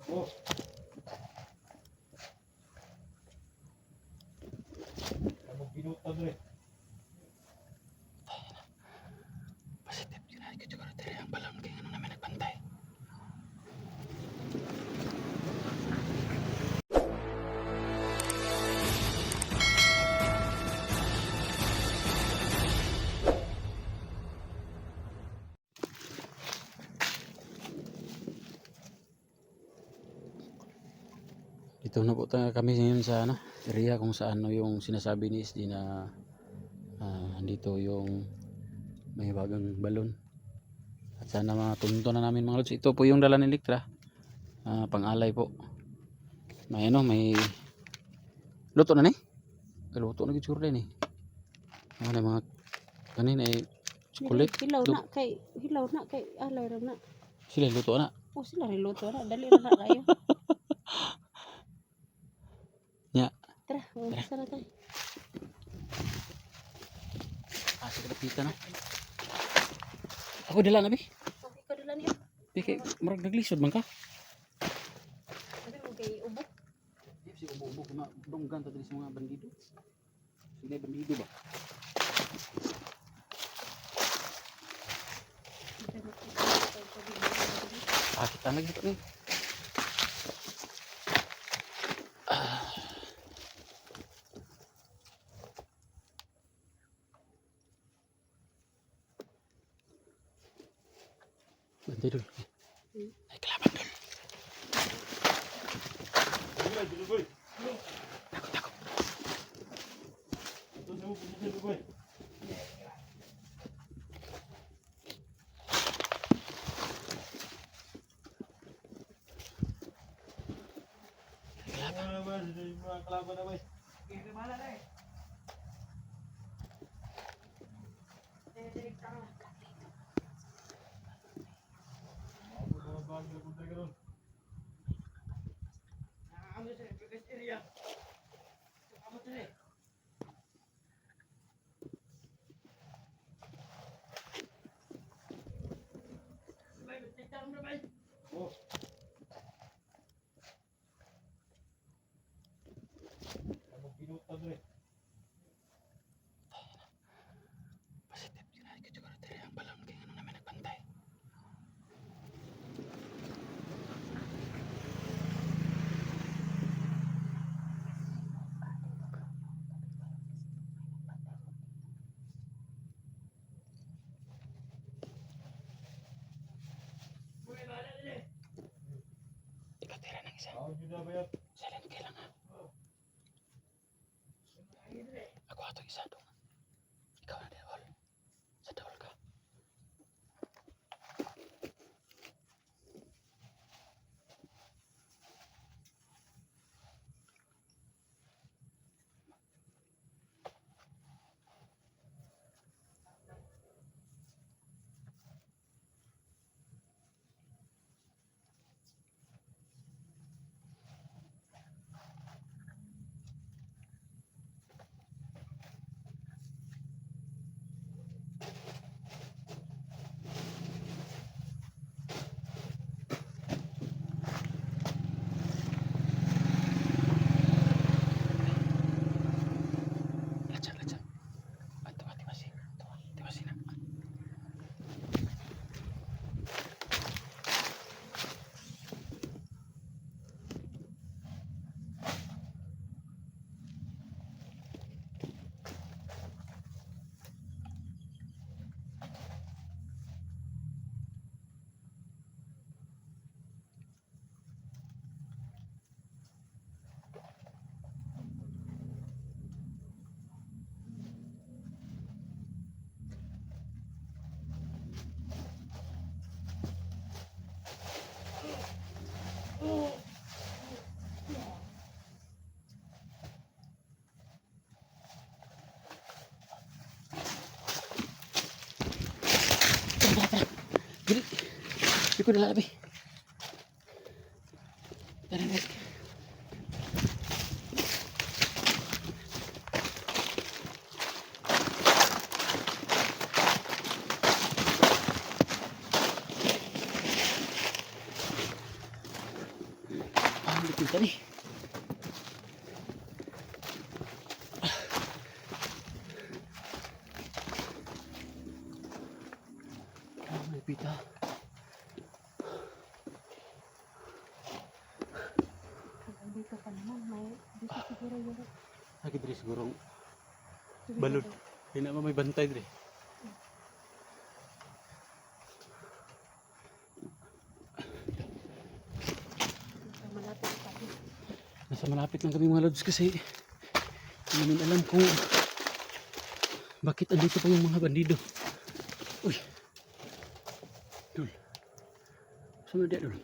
Oh. Kamu pinutan rin. Positif sila ikut juga dari yang balon kayak ano namin nagbantay. Dito na po kami ngayon sa area kung saan yung sinasabi ni SD na dito yung may bagang balon. At sana matunto na namin mga lods. Ito po yung dala ni Elektra. Pang-alay po. May may luto na ni. Luto na gitsura din eh. Ano mga kanina eh kulit. Hilaw na kay alay ra na. Sila luto na. Oh, sila rin luto na. Dali na kayo. Ya. Tara, umpisa na tayo. Sige kita na. Ako dala na bi. Okay, kadala niya. Kay marag naglisod man ka. Sabi mo kay ubo. Si ubo kuma donggan ta sa mga bandido. Sila bandido ba? Kita lagi dito nih. Bantai dulu. Naik kelaban dulu. Kelaban na boy. Sige, bahala na eh. Oh. Kamu pinutan rin. Positif sila ikut juga dari yang balon kayak ano namin nagbantay. Ikatira ng isa. Ako juga bayar. Silent kailang ha. Ako ato isa doon. Ikaw na dewal. Sa dewal ka. Lacak. Bantu mati masih. Tuh, masih nak. Jadi, ikut dala lebih. Tara guys. Kita ni. May pita. Dito pa naman, may dito siguro yun. Lagi diri siguro balon. Hindi naman may bantay diri. Malapit pa rin. Nasa malapit lang kami mga lods kasi hindi namin alam kung bakit andito pa yung mga bandido. Uy. Dul. Saan dia dul?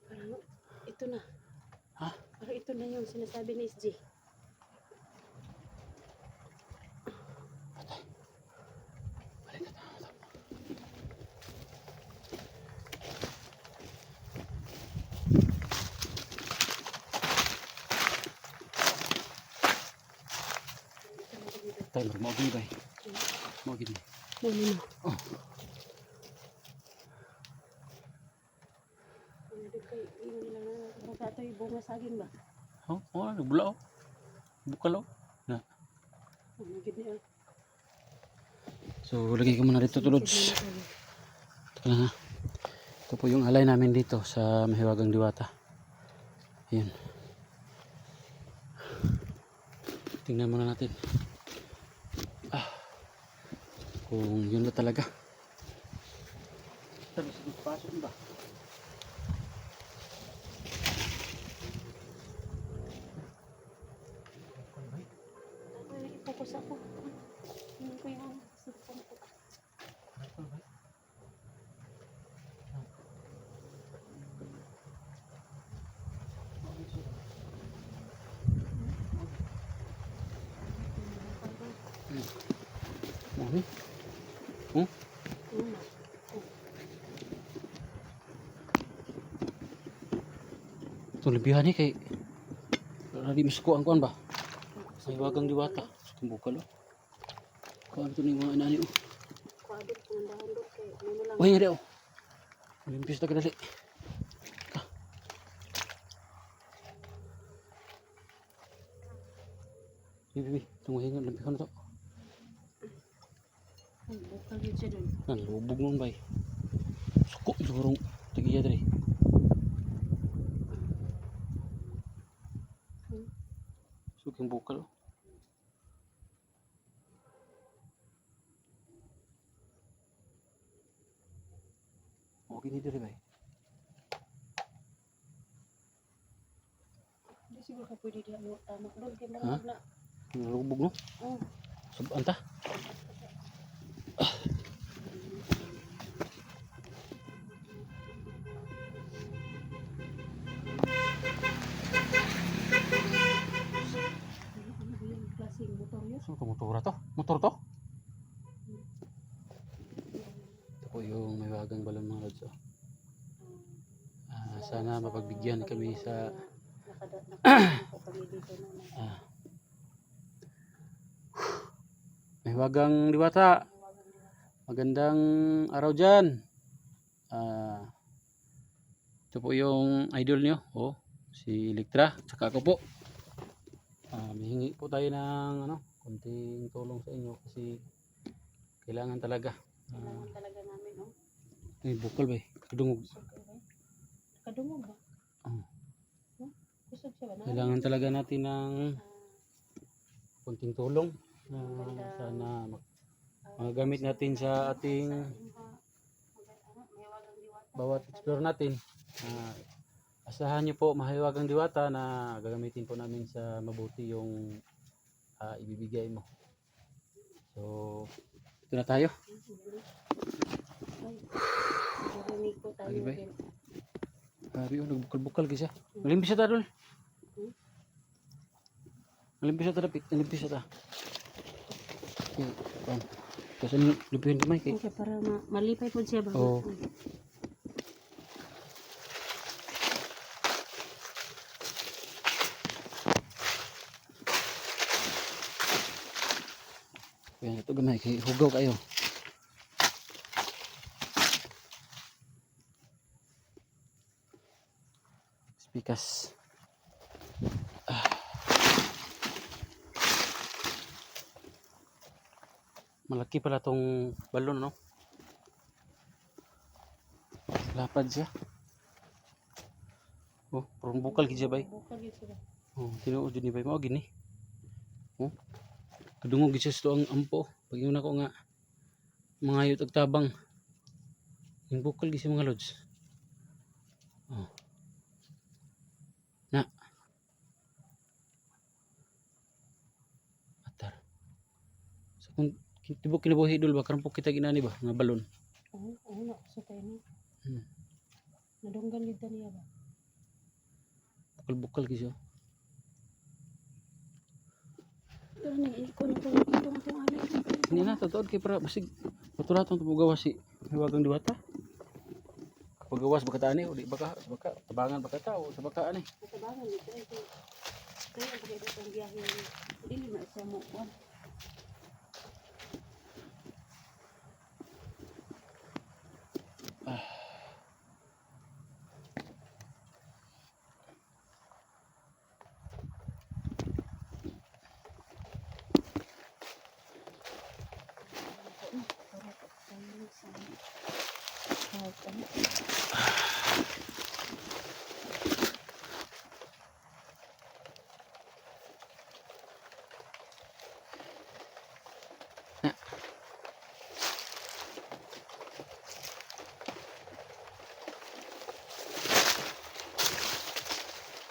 Parang ito na. Ha? Parang ito na yung sinasabi ni SG. Balik na tayo. Tayo mau gini bay. Mau gini. Ano na? Oh. Baka ito yung bunga saging ba? Oh, oh, nagbula oh. Bukal oh. Na. Ano gid niya? So, lagay ko muna dito tulods. Ito na nga. Ito po yung alay namin dito sa Mahiwagang Diwata. Ayan. Tingnan muna natin. Kung yun na talaga. Sabi sa pasok ba? Ipokus ako. Hindi ko yung cellphone ko. Mami. Oh, ito lebihan ni kay Radi misko ang kuan ba? Sa Hiwagang Diwata. Bukal oh. Kuan to ni mga inani oh. Kuadot ng dahon doon kay ano lang. Uy, yun oh. Olimpis na kadali. Bibi, tungguhin nga, lampihan na to. Ay, bukal yun siya doon. Lubog nun bay. Suko, sigurong tagiya dari. Suking bukal oh. Okay ni dari bay. Hindi siguro ka pwede diya mo tama. Doon kay Ha? marag na. Lubog no? Oh. Anta. Ano ba yung klaseng motor yun? Saan to motor to? Motor to? Ito po yung may wagang balon mga lods oh. Sana mapagbigyan kami sa kami dito na. May Hiwagang Diwata. Magandang araw dyan. Ito po yung idol nyo. Oh, si Elektra. Tsaka ako po. Mihingi po tayo ng konting tulong sa inyo kasi kailangan talaga. Kailangan talaga namin, no? May bukal ba eh? Kadungog. Kadungog ba? Oh. Kusog siya ba? Kailangan talaga natin ng konting tulong. Sana magagamit natin sa ating bawat explore natin. Asahan nyo po Mahiwagang Diwata na gagamitin po namin sa mabuti yung ibibigay mo. So, ito na tayo. Narinig ko tayo. Lagi ba? Grabe yun, nagbukal-bukal kasi. Malimpis siya ta, Dol. Malimpis siya ta, Dapit. Malimpis siya ta. Kasi lipihin kamay kay. Okay, para malipay po siya ba? Oo. Yan, ito gamay kay hugaw kayo. Pikas. Malaki pala tong balon, no? Lapad siya. Oh, parang bukal gid siya bay. Bukal yun sila. Oh, tinuod yun ni bay mo gini. Oh. Kadungog gid siya sa tuang ampo. Pag yun ako nga mga yut og tabang. Yung bukal gid siya mga lods. Oh. Na. Atar. Sa kung tibok kinabuhi idol ba karon po kita ginani ba nga balon. Oo, na. So tayo na. Hmm. Nadunggan yun niya ba? Bukal-bukal gid siya. Pero nag-iikon na itong alay. Hindi na totoo kay para basig patulaton to gawas si hiwagang diwata. Kapag gawas baka tani o di baka tabangan baka tao sa baka ani. Matabangan dito ito. Kaya ang pagkita itong biyahe niya. Dili na siya mo.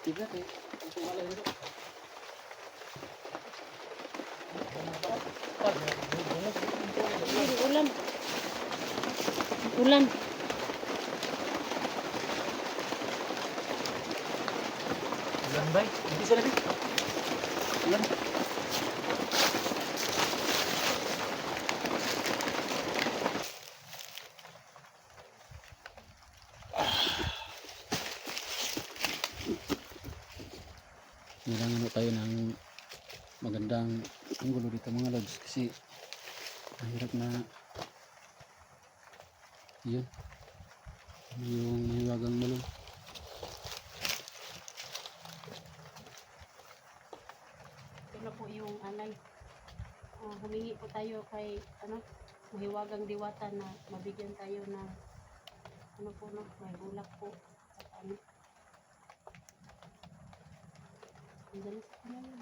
Tiga kay ito wala dito. Hindi, ulan. Ulan. Ulan bay, hindi sila bi. Ulan. Kailangan tayo ng magandang anggulo dito mga lods kasi mahirap na yun yung hiwagang malong. Ito na po yung alay. Humingi po tayo kay mahiwagang diwata na mabigyan tayo ng may bulak po. At ang galis ko na yun.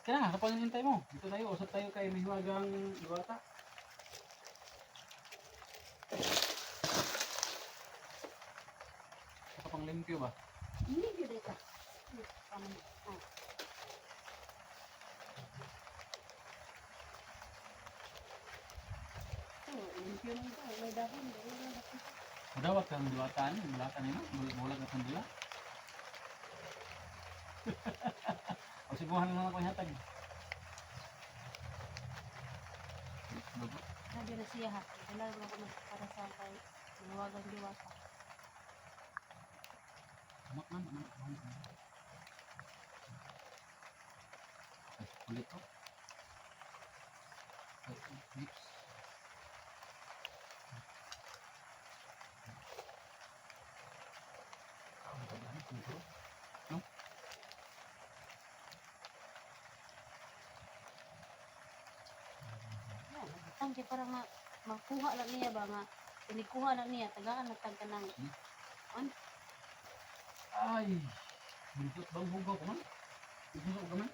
Kaya nga, kapag nintay mo, dito tayo, usap tayo kay Mihiwagang Diwata. Kapang limpyo ba? Hindi yun ito. Limpyo lang ito. May dahon. Madawat kang diwataan, bulatan nila, bulag na kandila. O sibuhan na lang ako hatag. Sabi na siya ha. Kailangan ako para sa kay mahiwagang diwata. Amak man, amak. Ay, kulit ko. Ay, lips. No? Tangke para makuha lang niya ba nga. Pinikuha lang niya. Tagaan na tagka ng Ay, buntot bang hugaw ko man? Hugaw ko man?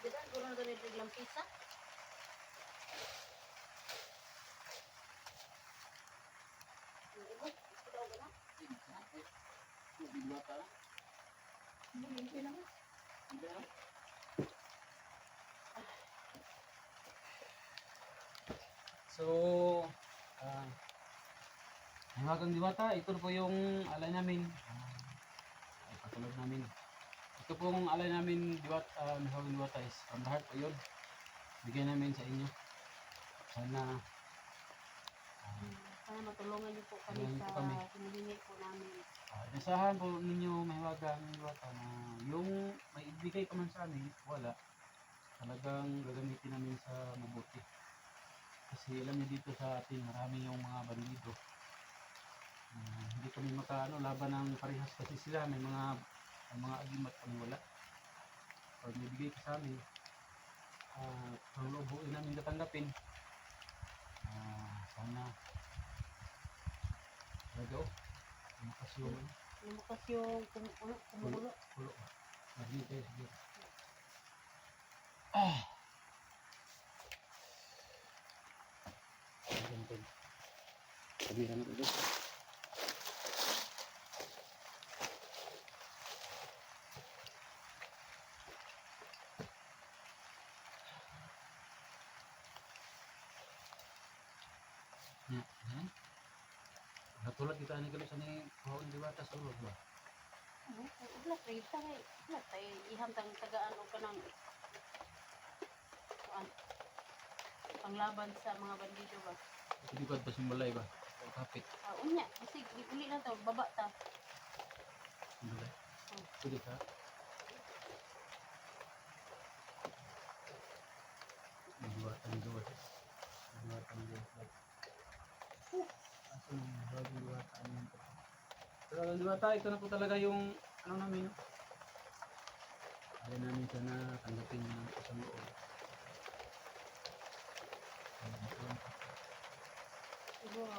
Diba? Gano'n ganito yung pizza? Diwata. Hindi naman. So, ah, Hiwagang Diwata, ito po yung alay namin. Ay, patulog namin. Ito pong alay namin, Hiwagang Diwata is from the heart po yun. Bigyan namin sa inyo. Sana, Sana matulungan niyo po kami Tulungan niyo sa po kami. hinihingi po namin. inasahan po ninyo Mahiwagang Diwata na yung may ibigay pa man sa amin, wala. Talagang gagamitin namin sa mabuti. Kasi alam niyo dito sa atin, marami yung mga bandido. Hindi kami laban ng parehas kasi sila may mga agimat kami wala. Pag nabigay ka sa amin, ang loob buuin namin tatanggapin. Sana talaga lumakas yung Lumakas yung kumulo. pulo. Mahinig kayo sige. Ganun. Sabihan natin ito. Natulad kita ni kalau sa ni Hiwagang Diwata sa ulog ba? Wala tayo iham tang tagaan o kanang panglaban sa mga bandido ba. Hindi ko pa simulay ba? Kapit. Unya, kasi uli lang to, baba ta. Simulay. Pwede ka? Diwata ni Diwata. Diwata ni Diwata. Aso ng Hiwagang Diwata. Hiwagang Diwata, ito na po talaga yung ano namin. No? Alay namin sana tanggapin ng isang loob. Siguro,